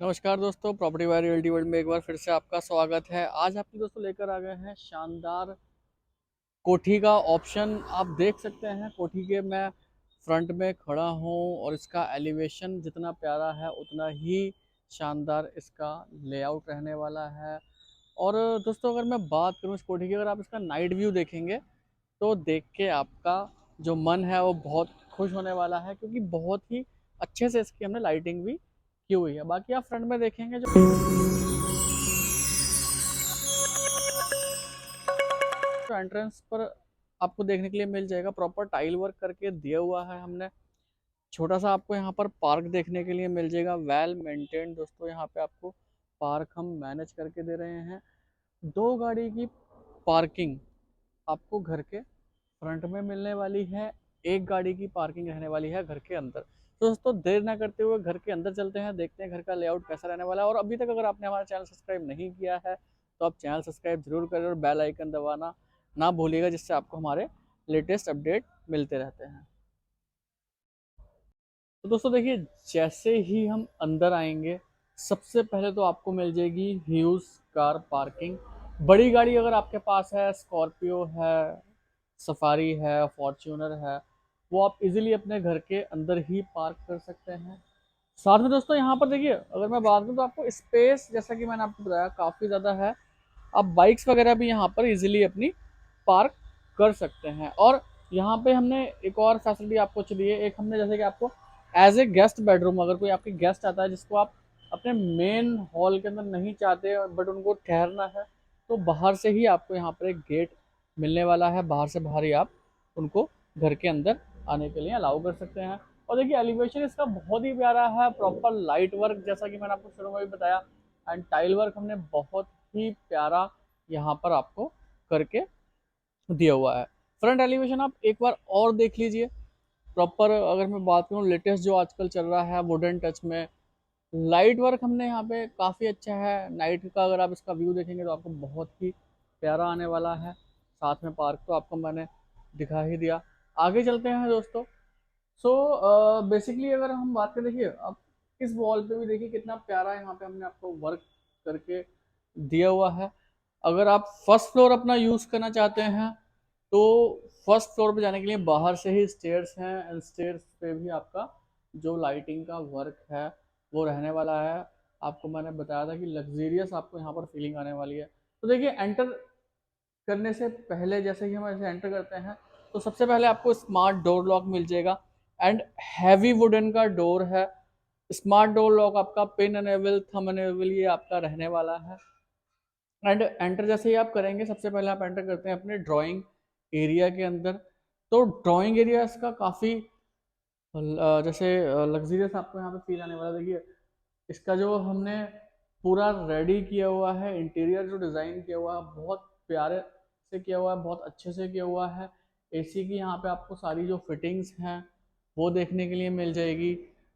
नमस्कार दोस्तों, property bye realty world में एक बार फिर से आपका स्वागत है। आज आपके दोस्तों लेकर आ गए हैं शानदार कोठी का ऑप्शन। आप देख सकते हैं कोठी के मैं फ्रंट में खड़ा हूं और इसका एलिवेशन जितना प्यारा है उतना ही शानदार इसका लेआउट रहने वाला है। और दोस्तों अगर मैं बात करूं इस कोठी की, अगर आप इसका नाइट व्यू देखेंगे तो देख के आपका जो मन है वो बहुत खुश होने वाला है, क्योंकि बहुत ही अच्छे से इसकी हमने लाइटिंग भी की हुई है। बाकी आप फ्रंट में देखेंगे जो एंट्रेंस पर आपको देखने के लिए मिल जाएगा, प्रॉपर टाइल वर्क करके दिया हुआ है हमने। छोटा सा आपको यहाँ पर पार्क देखने के लिए मिल जाएगा, वेल मेंटेन्ड दोस्तों। यहाँ पे आपको पार्क हम मैनेज करके दे रहे हैं। 2 गाड़ी की पार्किंग आपको घर के फ्रंट में मिलने वाली है, 1 गाड़ी की पार्किंग रहने वाली है घर के अंदर। तो दोस्तों देर ना करते हुए घर के अंदर चलते हैं, देखते हैं घर का लेआउट कैसा रहने वाला है। और अभी तक अगर आपने हमारा चैनल सब्सक्राइब नहीं किया है तो आप चैनल सब्सक्राइब जरूर करें और बेल आइकन दबाना ना भूलिएगा, जिससे आपको हमारे लेटेस्ट अपडेट मिलते रहते हैं। तो दोस्तों देखिए, जैसे ही हम अंदर आएंगे सबसे पहले तो आपको मिल जाएगी ह्यूज कार पार्किंग। बड़ी गाड़ी अगर आपके पास है, स्कॉर्पियो है, सफारी है, फॉर्च्यूनर है, वो आप इजीली अपने घर के अंदर ही पार्क कर सकते हैं। साथ में दोस्तों यहाँ पर देखिए, अगर मैं बात करूँ तो आपको स्पेस, जैसा कि मैंने आपको बताया, काफ़ी ज़्यादा है। आप बाइक्स वगैरह भी यहाँ पर इजीली अपनी पार्क कर सकते हैं। और यहाँ पे हमने एक और फैसिलिटी आपको चलिए, एक हमने जैसे कि आपको एज ए गेस्ट बेडरूम, अगर कोई आपके गेस्ट आता है जिसको आप अपने मेन हॉल के अंदर नहीं चाहते बट उनको ठहरना है, तो बाहर से ही आपको यहाँ पर एक गेट मिलने वाला है। बाहर से बाहर ही आप उनको घर के अंदर आने के लिए अलाउ कर सकते हैं। और देखिए एलिवेशन इसका बहुत ही प्यारा है, प्रॉपर लाइट वर्क जैसा कि मैंने आपको शुरू में भी बताया, एंड टाइल वर्क हमने बहुत ही प्यारा यहाँ पर आपको करके दिया हुआ है। फ्रंट एलिवेशन आप एक बार और देख लीजिए प्रॉपर। अगर मैं बात करूँ लेटेस्ट जो आजकल चल रहा है वुडन टच में, लाइट वर्क हमने यहाँ पे काफ़ी अच्छा है। नाइट का अगर आप इसका व्यू देखेंगे तो आपको बहुत ही प्यारा आने वाला है। साथ में पार्क तो आपको मैंने दिखा ही दिया। आगे चलते हैं दोस्तों। सो बेसिकली अगर हम बात करें, देखिए अब इस वॉल पे भी देखिए कितना प्यारा यहाँ पे हमने आपको वर्क करके दिया हुआ है। अगर आप फर्स्ट फ्लोर अपना यूज़ करना चाहते हैं तो फर्स्ट फ्लोर पे जाने के लिए बाहर से ही स्टेयर्स हैं, एंड स्टेयर्स पे भी आपका जो लाइटिंग का वर्क है वो रहने वाला है। आपको मैंने बताया था कि लग्जेरियस आपको यहाँ पर फीलिंग आने वाली है। तो देखिए एंटर करने से पहले जैसे ही हम ऐसे एंटर करते हैं तो सबसे पहले आपको स्मार्ट डोर लॉक मिल जाएगा, एंड हैवी वुडन का डोर है। स्मार्ट डोर लॉक आपका पिन एनेबल, थंब एनेबल ये आपका रहने वाला है। एंड एंटर जैसे ही आप करेंगे, सबसे पहले आप एंटर करते हैं अपने ड्राइंग एरिया के अंदर। तो ड्राइंग एरिया इसका काफ़ी जैसे लग्जरियस आपको यहाँ पे फील आने वाला है। देखिए इसका जो हमने पूरा रेडी किया हुआ है, इंटीरियर जो डिज़ाइन किया हुआ है बहुत प्यारे से किया हुआ है, बहुत अच्छे से किया हुआ है। एसी की यहाँ पे आपको सारी जो फिटिंग्स हैं वो देखने के लिए मिल जाएगी।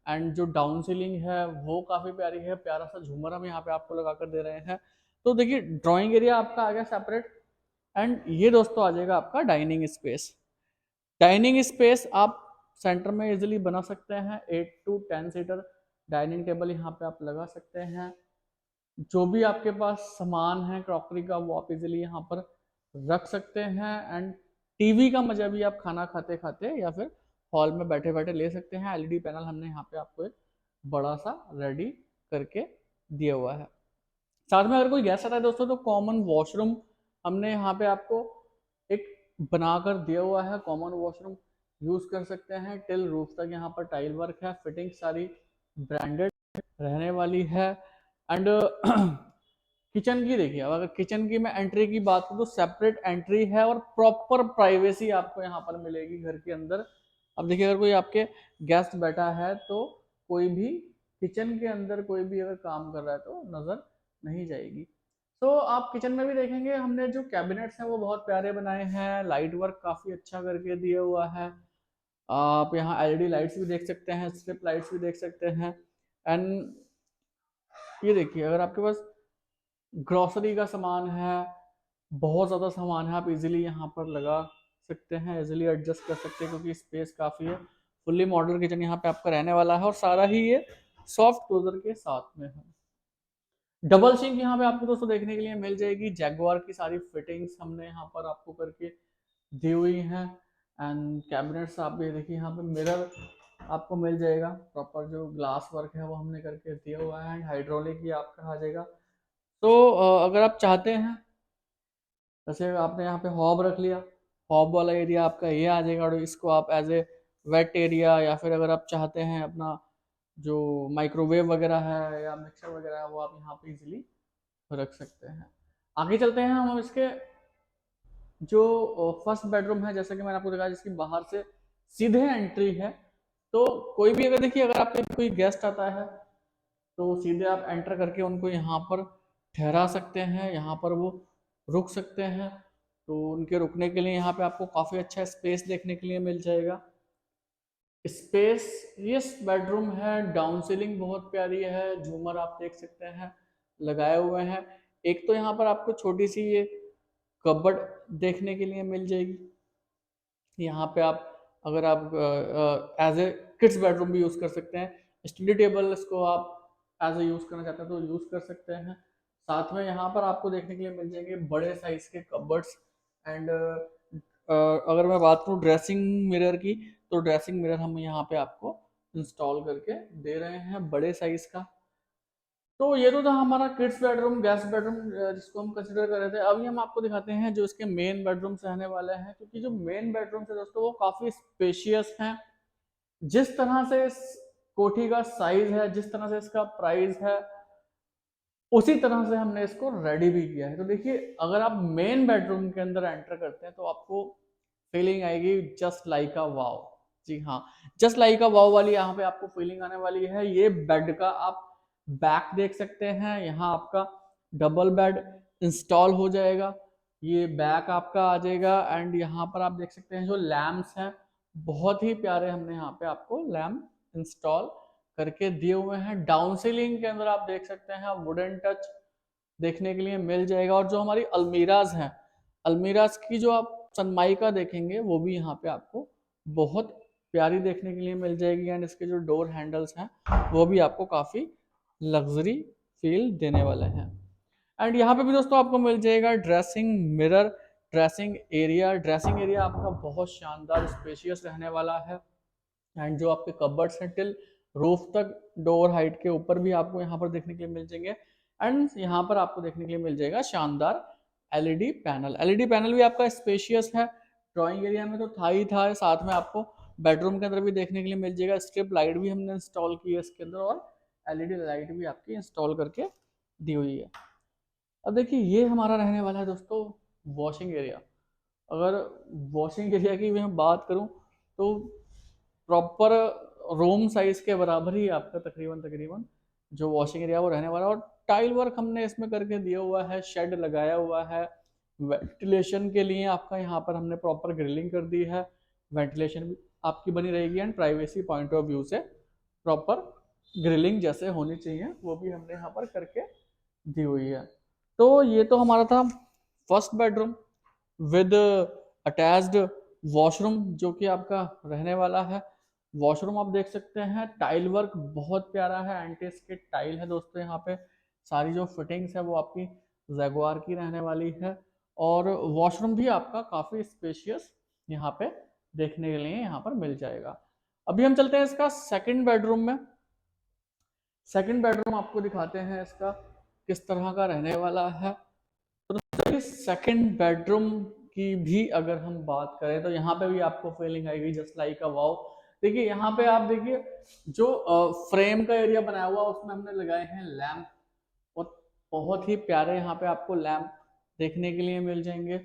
एंड जो डाउन सीलिंग है वो काफ़ी प्यारी है, प्यारा सा झूमर हम यहाँ पे आपको लगा कर दे रहे हैं। तो देखिए ड्राइंग एरिया आपका आ गया सेपरेट। एंड ये दोस्तों आ जाएगा आपका डाइनिंग स्पेस। डाइनिंग स्पेस आप सेंटर में इजीली बना सकते हैं। 8 to 10 सीटर डाइनिंग टेबल यहाँ पे आप लगा सकते हैं। जो भी आपके पास सामान है क्रॉकरी का वो आप इजीली यहाँ पर रख सकते हैं। एंड टीवी का मजा भी आप खाना खाते खाते या फिर हॉल में बैठे बैठे ले सकते हैं। एलईडी पैनल हमने यहाँ पे आपको एक बड़ा सा रेडी करके दिया हुआ है। साथ में अगर कोई गेस्ट आता है दोस्तों तो कॉमन वॉशरूम हमने यहाँ पे आपको एक बनाकर दिया हुआ है। कॉमन वॉशरूम यूज कर सकते हैं। टिल रूफ तक यहाँ पर टाइल वर्क है, फिटिंग सारी ब्रांडेड रहने वाली है। एंड किचन की देखिए, अगर किचन की मैं एंट्री की बात करूँ तो सेपरेट एंट्री है और प्रॉपर प्राइवेसी आपको यहाँ पर मिलेगी घर के अंदर। अब देखिए अगर कोई आपके गेस्ट बैठा है तो कोई भी किचन के अंदर कोई भी अगर काम कर रहा है तो नजर नहीं जाएगी। तो आप किचन में भी देखेंगे हमने जो कैबिनेट्स हैं वो बहुत प्यारे बनाए हैं, लाइट वर्क काफी अच्छा करके दिया हुआ है। आप यहाँ एलईडी लाइट्स भी देख सकते हैं, स्ट्रिप लाइट्स भी देख सकते हैं। एंड ये देखिए अगर आपके पास ग्रोसरी का सामान है, बहुत ज़्यादा सामान है, आप इजीली यहाँ पर लगा सकते हैं, इजीली एडजस्ट कर सकते हैं क्योंकि स्पेस काफ़ी है। फुल्ली मॉडल किचन यहाँ पे आपका रहने वाला है और सारा ही ये सॉफ्ट क्लोजर के साथ में है। डबल सिंक यहाँ पे आपको दोस्तों देखने के लिए मिल जाएगी। जैगुआर की सारी फिटिंग्स हमने यहाँ पर आपको करके दी हुई हैं। एंड कैबिनेट्स आप ये देखिए, यहाँ पे मिरर आपको मिल जाएगा, प्रॉपर जो ग्लास वर्क है वो हमने करके दिया हुआ है। एंड हाइड्रोलिक ही आपका आ जाएगा। तो अगर आप चाहते हैं, जैसे आपने यहाँ पे हॉब रख लिया, हॉब वाला एरिया आपका ये आ जाएगा, और इसको आप एज ए वेट एरिया, या फिर अगर आप चाहते हैं अपना जो माइक्रोवेव वगैरह है या मिक्सर वगैरह है वो आप यहाँ पे इजीली रख सकते हैं। आगे चलते हैं हम इसके जो फर्स्ट बेडरूम है, जैसा कि मैंने आपको दिखाया, जिसकी बाहर से सीधे एंट्री है। तो कोई भी अगर देखिए, अगर आपके कोई गेस्ट आता है तो सीधे आप एंटर करके उनको यहाँ पर ठहरा सकते हैं, यहाँ पर वो रुक सकते हैं। तो उनके रुकने के लिए यहाँ पे आपको काफ़ी अच्छा स्पेस देखने के लिए मिल जाएगा। स्पेस, यस, बेडरूम है, डाउन सीलिंग बहुत प्यारी है, झूमर आप देख सकते हैं लगाए हुए हैं। एक तो यहाँ पर आपको छोटी सी ये कबर्ड देखने के लिए मिल जाएगी। यहाँ पे आप, अगर आप एज ए किड्स बेडरूम भी यूज़ कर सकते हैं, स्टडी टेबल इसको आप एज ए यूज़ करना चाहते हैं तो यूज़ कर सकते हैं। साथ में यहाँ पर आपको देखने के लिए मिल जाएंगे बड़े साइज के कबर्ड्स। एंड अगर मैं बात करूँ ड्रेसिंग मिरर की, तो ड्रेसिंग मिरर हम यहाँ पे आपको इंस्टॉल करके दे रहे हैं बड़े साइज का। तो ये तो था हमारा किड्स बेडरूम, गेस्ट बेडरूम, जिसको हम कंसिडर कर रहे थे। अभी हम आपको दिखाते हैं जो इसके मेन बेडरूम्स रहने वाले हैं, क्योंकि जो मेन बेडरूम्स है दोस्तों वो काफी स्पेशियस हैं। जिस तरह से इस कोठी का साइज है, जिस तरह से इसका प्राइस है, उसी तरह से हमने इसको रेडी भी किया है। तो देखिए, अगर आप मेन बेडरूम के अंदर एंटर करते हैं तो आपको फीलिंग आएगी जस्ट लाइक अ वाव। जी हाँ, जस्ट लाइक अ वाव वाली यहाँ पे आपको फीलिंग आने वाली है। ये बेड का आप बैक देख सकते हैं, यहाँ आपका डबल बेड इंस्टॉल हो जाएगा, ये बैक आपका आ जाएगा। एंड यहाँ पर आप देख सकते हैं जो लैम्प्स हैं, बहुत ही प्यारे हमने यहाँ पे आपको लैम्प इंस्टॉल करके दिए हुए हैं। डाउन सीलिंग के अंदर आप देख सकते हैं वुडन टच देखने के लिए मिल जाएगा। और जो हमारी अलमीराज हैं, अलमीराज की जो आप सनमाइका देखेंगे वो भी यहाँ पे आपको बहुत प्यारी देखने के लिए मिल जाएगी। एंड इसके जो डोर हैंडल्स हैं वो भी आपको काफ़ी लग्जरी फील देने वाले हैं। एंड यहाँ पे भी दोस्तों आपको मिल जाएगा dressing mirror, dressing area. Dressing area आपका बहुत शानदार स्पेशियस रहने वाला है। एंड जो आपके कबर्ड्स हैं टिल रूफ तक, डोर हाइट के ऊपर भी आपको यहाँ पर देखने के लिए मिल जाएंगे। एंड यहाँ पर आपको देखने के लिए मिल जाएगा शानदार एलईडी पैनल। एलईडी पैनल भी आपका स्पेशियस है। ड्राइंग एरिया में तो था ही था, साथ में आपको बेडरूम के अंदर भी देखने के लिए मिल जाएगा। स्ट्रिप लाइट भी हमने इंस्टॉल की है इसके अंदर, और एलईडी लाइट भी आपकी इंस्टॉल करके दी हुई है। अब देखिए, ये हमारा रहने वाला है दोस्तों वॉशिंग एरिया। अगर वॉशिंग एरिया की मैं बात करूं तो प्रॉपर रूम साइज के बराबर ही आपका तकरीबन तकरीबन जो वॉशिंग एरिया वो रहने वाला है। और टाइल वर्क हमने इसमें करके दिया हुआ है, शेड लगाया हुआ है। वेंटिलेशन के लिए आपका यहाँ पर हमने प्रॉपर ग्रिलिंग कर दी है, वेंटिलेशन भी आपकी बनी रहेगी। And privacy point of view से प्रॉपर ग्रिलिंग जैसे होनी चाहिए वो भी हमने यहाँ पर करके दी हुई है। तो ये तो हमारा था first bedroom with attached washroom, जो कि आपका रहने वाला है। वॉशरूम आप देख सकते हैं, टाइल वर्क बहुत प्यारा है, एंटी स्किड टाइल है दोस्तों। यहाँ पे सारी जो फिटिंग्स है वो आपकी जैगुआर की रहने वाली है। और वॉशरूम भी आपका काफ़ी स्पेशियस यहाँ पे देखने के लिए यहाँ पर मिल जाएगा। अभी हम चलते हैं इसका सेकंड बेडरूम में। सेकंड बेडरूम आपको दिखाते हैं इसका किस तरह का रहने वाला है। तो सेकंड बेडरूम की भी अगर हम बात करें तो यहाँ पे भी आपको फीलिंग आएगी जस्ट लाइक अ वाव। देखिए, यहाँ पे आप देखिए जो फ्रेम का एरिया बनाया हुआ उसमें हमने लगाए हैं लैंप, और बहुत ही प्यारे यहाँ पे आपको लैंप देखने के लिए मिल जाएंगे।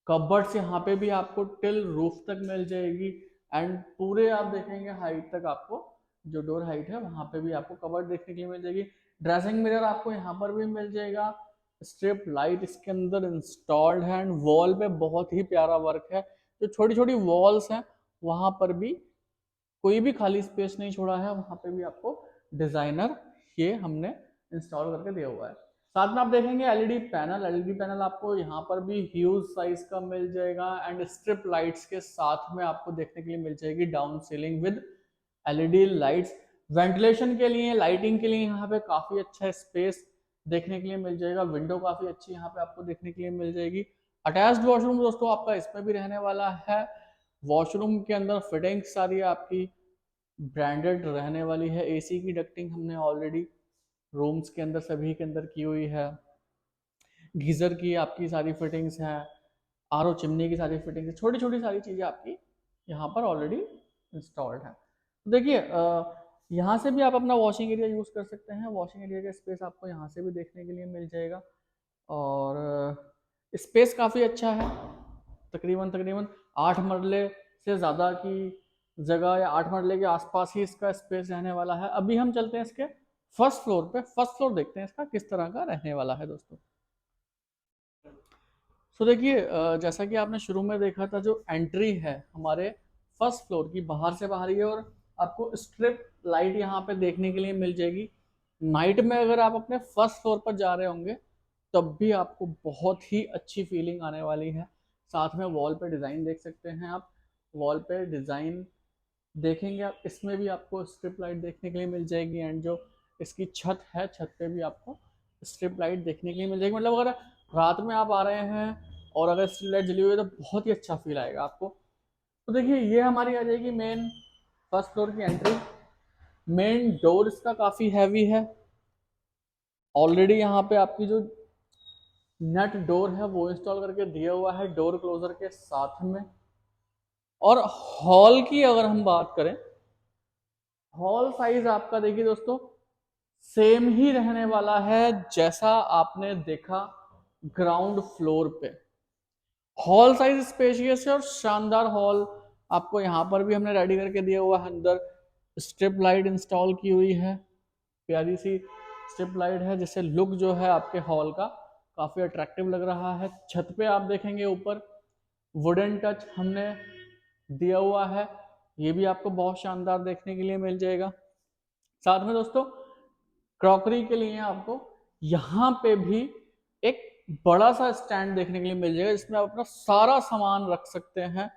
कबर्ड्स यहाँ पे भी आपको टिल रूफ तक मिल जाएगी। एंड पूरे आप देखेंगे हाइट तक आपको जो डोर हाइट है वहां पे भी आपको कबर्ड देखने के लिए मिल जाएगी। ड्रेसिंग मिरर आपको यहाँ पर भी मिल जाएगा। स्ट्रिप लाइट इसके अंदर इंस्टॉल्ड है। एंड वॉल पे बहुत ही प्यारा वर्क है। जो छोटी छोटी वॉल्स हैं वहां पर भी कोई भी खाली स्पेस नहीं छोड़ा है, वहां पे भी आपको डिजाइनर ये हमने इंस्टॉल करके दिया हुआ है। साथ में आप देखेंगे एलईडी पैनल। एलईडी पैनल आपको यहाँ पर भी ह्यूज साइज का मिल जाएगा। एंड स्ट्रिप लाइट्स के साथ में आपको देखने के लिए मिल जाएगी down ceiling with LED lights. Ventilation के लिए, लाइटिंग के लिए यहाँ पे काफी अच्छा स्पेस देखने के लिए मिल जाएगा। विंडो काफ़ी अच्छी यहाँ पे आपको देखने के लिए मिल जाएगी। अटैच्ड वॉशरूम दोस्तों आपका इसमें भी रहने वाला है। वॉशरूम के अंदर फिटिंग सारी आपकी ब्रांडेड रहने वाली है। एसी की डक्टिंग हमने ऑलरेडी रूम्स के अंदर सभी के अंदर की हुई है। गीज़र की आपकी सारी फिटिंग्स हैं, आरओ चिमनी की सारी फिटिंग्स है, छोटी छोटी सारी चीज़ें आपकी यहाँ पर ऑलरेडी इंस्टॉल्ड है। तो देखिए यहाँ से भी आप अपना वॉशिंग एरिया यूज़ कर सकते हैं। वॉशिंग एरिया का स्पेस आपको यहाँ से भी देखने के लिए मिल जाएगा और स्पेस काफ़ी अच्छा है। तकरीबन तकरीबन 8 मरले से ज़्यादा की जगह या 8 मरले के आसपास ही इसका स्पेस रहने वाला है। अभी हम चलते हैं इसके फर्स्ट फ्लोर पे। फर्स्ट फ्लोर देखते हैं इसका किस तरह का रहने वाला है दोस्तों। सो देखिए जैसा कि आपने शुरू में देखा था, जो एंट्री है हमारे फर्स्ट फ्लोर की बाहर से बाहर ही है और आपको स्ट्रिप लाइट यहाँ पे देखने के लिए मिल जाएगी। नाइट में अगर आप अपने फर्स्ट फ्लोर पर जा रहे होंगे तब भी आपको बहुत ही अच्छी फीलिंग आने वाली है। साथ में वॉल पे डिज़ाइन देख सकते हैं आप। वॉल पे डिज़ाइन देखेंगे आप, इसमें भी आपको स्ट्रिप लाइट देखने के लिए मिल जाएगी। एंड जो इसकी छत है, छत पे भी आपको स्ट्रिप लाइट देखने के लिए मिल जाएगी। मतलब अगर रात में आप आ रहे हैं और अगर स्ट्रिप लाइट जली हुई है तो बहुत ही अच्छा फील आएगा आपको। तो देखिए ये हमारी आ जाएगी मेन फर्स्ट फ्लोर की एंट्री। मेन डोर इसका काफ़ी हैवी है। ऑलरेडी यहाँ पे आपकी जो नेट डोर है वो इंस्टॉल करके दिया हुआ है डोर क्लोजर के साथ में। और हॉल की अगर हम बात करें, हॉल साइज आपका देखिए दोस्तों सेम ही रहने वाला है जैसा आपने देखा ग्राउंड फ्लोर पे। हॉल साइज स्पेशियस है और शानदार हॉल आपको यहाँ पर भी हमने रेडी करके दिया हुआ है। अंदर स्ट्रिप लाइट इंस्टॉल की हुई है, प्यारी सी स्ट्रिप लाइट है जिससे लुक जो है आपके हॉल का काफ़ी अट्रैक्टिव लग रहा है। छत पे आप देखेंगे ऊपर वुडन टच हमने दिया हुआ है, ये भी आपको बहुत शानदार देखने के लिए मिल जाएगा। साथ में दोस्तों क्रॉकरी के लिए आपको यहाँ पे भी एक बड़ा सा स्टैंड देखने के लिए मिल जाएगा जिसमें आप अपना सारा सामान रख सकते हैं।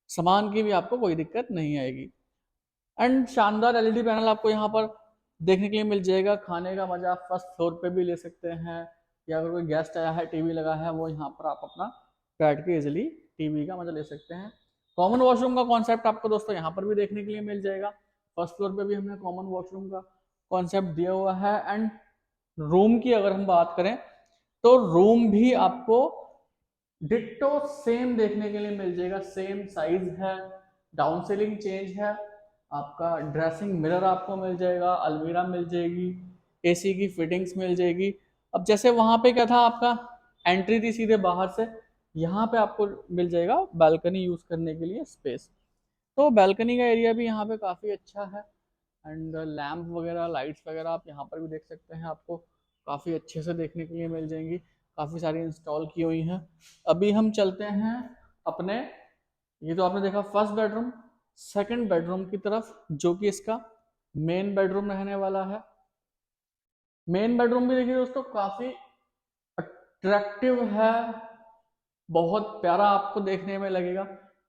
सामान की भी आपको कोई दिक्कत नहीं आएगी। एंड शानदार एलईडी पैनल आपको यहाँ पर देखने के लिए मिल जाएगा। खाने का मजा आप फर्स्ट फ्लोर पे भी ले सकते हैं, या अगर कोई गेस्ट आया है टीवी लगा है वो यहाँ पर आप अपना बैठ के इजिली टीवी का मजा ले सकते हैं। कॉमन वॉशरूम का कॉन्सेप्ट आपको दोस्तों यहाँ पर भी देखने के लिए मिल जाएगा। फर्स्ट फ्लोर पे भी हमने कॉमन वॉशरूम का कॉन्सेप्ट दिया हुआ है। एंड रूम की अगर हम बात करें तो रूम भी आपको डिट्टो सेम देखने के लिए मिल जाएगा। सेम साइज है, डाउन सीलिंग चेंज है, आपका ड्रेसिंग मिरर आपको मिल जाएगा, अलमीरा मिल जाएगी, एसी की फिटिंग्स मिल जाएगी। अब जैसे वहां पे क्या था, आपका एंट्री थी सीधे बाहर से, यहाँ पे आपको मिल जाएगा बालकनी यूज करने के लिए स्पेस। तो बालकनी का एरिया भी यहाँ पे काफ़ी अच्छा है। एंड लैम्प वगैरह, लाइट्स वगैरह आप यहाँ पर भी देख सकते हैं, आपको काफ़ी अच्छे से देखने के लिए मिल जाएंगी। काफ़ी सारी इंस्टॉल की हुई हैं। अभी हम चलते हैं अपने, ये तो आपने देखा फर्स्ट बेडरूम, सेकंड बेडरूम की तरफ, जो कि इसका मेन बेडरूम रहने वाला है। मेन बेडरूम भी देखिए दोस्तों काफ़ी अट्रैक्टिव है, बहुत प्यारा आपको देखने में लगेगा।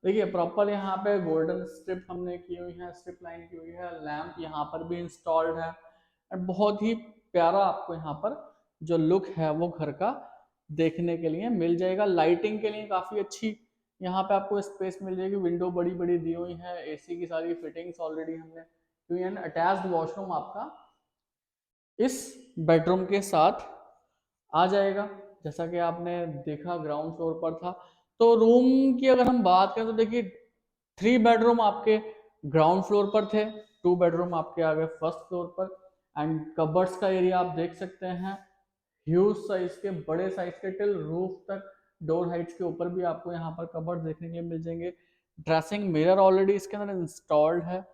देखिए प्रॉपर यहाँ पे गोल्डन स्ट्रिप हमने की हुई है, स्ट्रिप लाइन की हुई है, लैंप यहाँ पर भी इंस्टॉल्ड है। और बहुत ही प्यारा आपको यहाँ पर जो लुक है वो घर का देखने के लिए मिल जाएगा। लाइटिंग के लिए काफ़ी अच्छी यहाँ पे आपको स्पेस मिल जाएगी। विंडो बड़ी बड़ी दी हुई है, एसी की सारी फिटिंग्स ऑलरेडी हमने की हुई है। अटैच्ड वॉशरूम आपका इस बेडरूम के साथ आ जाएगा, जैसा कि आपने देखा ग्राउंड फ्लोर पर था। तो रूम की अगर हम बात करें तो देखिए 3 बेडरूम आपके ग्राउंड फ्लोर पर थे, 2 बेडरूम आपके आ गए फर्स्ट फ्लोर पर। एंड कबर्ड्स का एरिया आप देख सकते हैं, ह्यूज साइज के, बड़े साइज के, टिल रूफ तक, डोर हाइट्स के ऊपर भी आपको यहाँ पर कबर्ड देखने के लिए मिल जाएंगे। ड्रेसिंग मिरर ऑलरेडी इसके अंदर इंस्टॉल्ड है,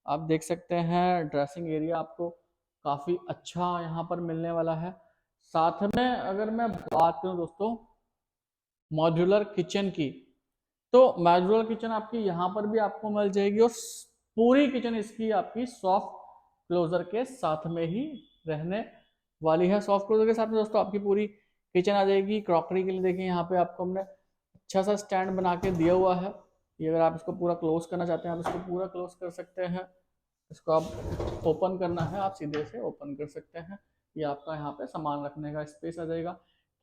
आप देख सकते हैं। ड्रेसिंग एरिया आपको काफ़ी अच्छा यहाँ पर मिलने वाला है। साथ में अगर मैं बात करूँ दोस्तों मॉड्यूलर किचन की, तो मॉड्यूलर किचन आपकी यहाँ पर भी आपको मिल जाएगी और पूरी किचन इसकी आपकी सॉफ्ट क्लोजर के साथ में ही रहने वाली है। सॉफ्ट क्लोजर के साथ में दोस्तों आपकी पूरी किचन आ जाएगी। क्रॉकरी के लिए देखिए यहाँ पे आपको हमने अच्छा सा स्टैंड बना के दिया हुआ है। ये अगर आप इसको पूरा क्लोज करना चाहते हैं आप इसको पूरा क्लोज कर सकते हैं। इसको आप ओपन करना है आप सीधे से ओपन कर सकते हैं। ये आपका यहाँ पे सामान रखने का स्पेस आ जाएगा।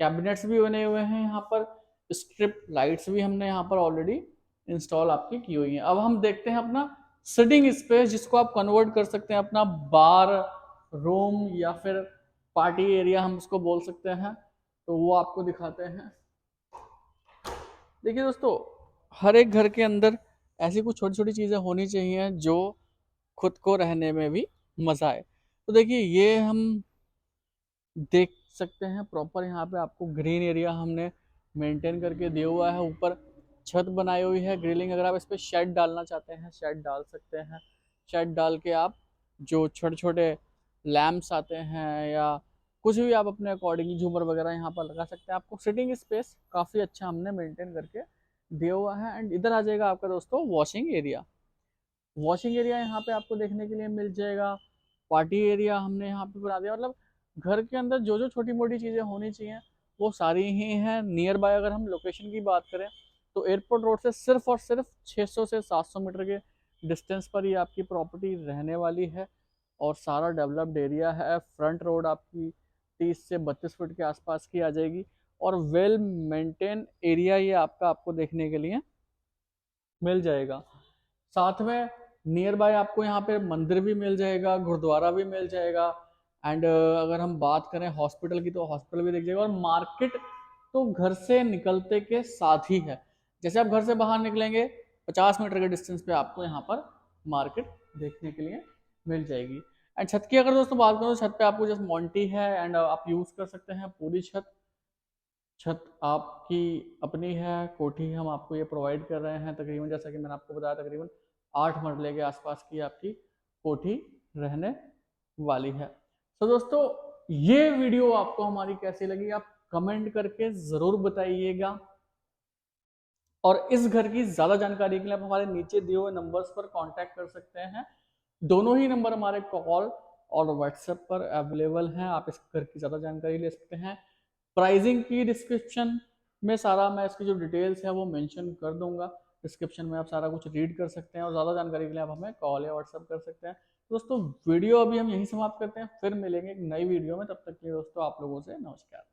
कैबिनेट्स भी बने हुए हैं यहाँ पर, स्ट्रिप लाइट्स भी हमने यहाँ पर ऑलरेडी इंस्टॉल आपकी की हुई है। अब हम देखते हैं अपना सिटिंग स्पेस, जिसको आप कन्वर्ट कर सकते हैं अपना बार रूम या फिर पार्टी एरिया हम उसको बोल सकते हैं। तो वो आपको दिखाते हैं। देखिए दोस्तों, हर एक घर के अंदर ऐसी कुछ छोटी छोटी चीज़ें होनी चाहिए जो खुद को रहने में भी मज़ा आए। तो देखिए ये हम देख सकते हैं प्रॉपर यहाँ पे आपको ग्रीन एरिया हमने मेंटेन करके दिया हुआ है। ऊपर छत बनाई हुई है, ग्रिलिंग। अगर आप इस पर शेड डालना चाहते हैं शेड डाल सकते हैं। शेड डाल के आप जो छोटे छोटे लैंप्स आते हैं या कुछ भी आप अपने अकॉर्डिंग झूमर वगैरह यहाँ पर लगा सकते हैं। आपको सिटिंग स्पेस काफ़ी अच्छा हमने मेंटेन करके दिया हुआ है। एंड इधर आ जाएगा आपका दोस्तों वॉशिंग एरिया। वॉशिंग एरिया यहाँ पे आपको देखने के लिए मिल जाएगा। पार्टी एरिया हमने यहाँ पे बना दिया। मतलब घर के अंदर जो जो छोटी मोटी चीज़ें होनी चाहिए वो सारी ही हैं। नियर बाय अगर हम लोकेशन की बात करें तो एयरपोर्ट रोड से सिर्फ और सिर्फ 600 से 700 मीटर के डिस्टेंस पर ही आपकी प्रॉपर्टी रहने वाली है। और सारा डेवलप्ड एरिया है। फ्रंट रोड आपकी 30 से 32 फुट के आसपास की आ जाएगी। और वेल मेंटेन एरिया ये आपको देखने के लिए मिल जाएगा। साथ में नियर बाय आपको यहाँ पे मंदिर भी मिल जाएगा, गुरुद्वारा भी मिल जाएगा। एंड अगर हम बात करें हॉस्पिटल की तो हॉस्पिटल भी दिख जाएगा। और मार्केट तो घर से निकलते के साथ ही है। जैसे आप घर से बाहर निकलेंगे 50 मीटर के डिस्टेंस पे आपको यहाँ पर मार्केट देखने के लिए मिल जाएगी। एंड छत की अगर दोस्तों बात करो तो छत पे आपको जस्ट मॉन्टी है एंड आप यूज कर सकते हैं पूरी छत। छत आपकी अपनी है। कोठी हम आपको ये प्रोवाइड कर रहे हैं तकरीबन, जैसा कि मैंने आपको बताया, तकरीबन 8 मरले के आसपास की आपकी कोठी रहने वाली है। तो दोस्तों ये वीडियो आपको हमारी कैसी लगी आप कमेंट करके ज़रूर बताइएगा। और इस घर की ज़्यादा जानकारी के लिए आप हमारे नीचे दिए हुए नंबर्स पर कांटेक्ट कर सकते हैं। दोनों ही नंबर हमारे कॉल और व्हाट्सएप पर अवेलेबल हैं। आप इस घर की ज़्यादा जानकारी ले सकते हैं। प्राइसिंग की डिस्क्रिप्शन में सारा मैं इसकी जो डिटेल्स है वो मेंशन कर दूंगा। डिस्क्रिप्शन में आप सारा कुछ रीड कर सकते हैं और ज़्यादा जानकारी के लिए आप हमें कॉल या व्हाट्सएप कर सकते हैं। दोस्तों वीडियो अभी हम यहीं समाप्त करते हैं, फिर मिलेंगे एक नई वीडियो में। तब तक के लिए दोस्तों आप लोगों से नमस्कार।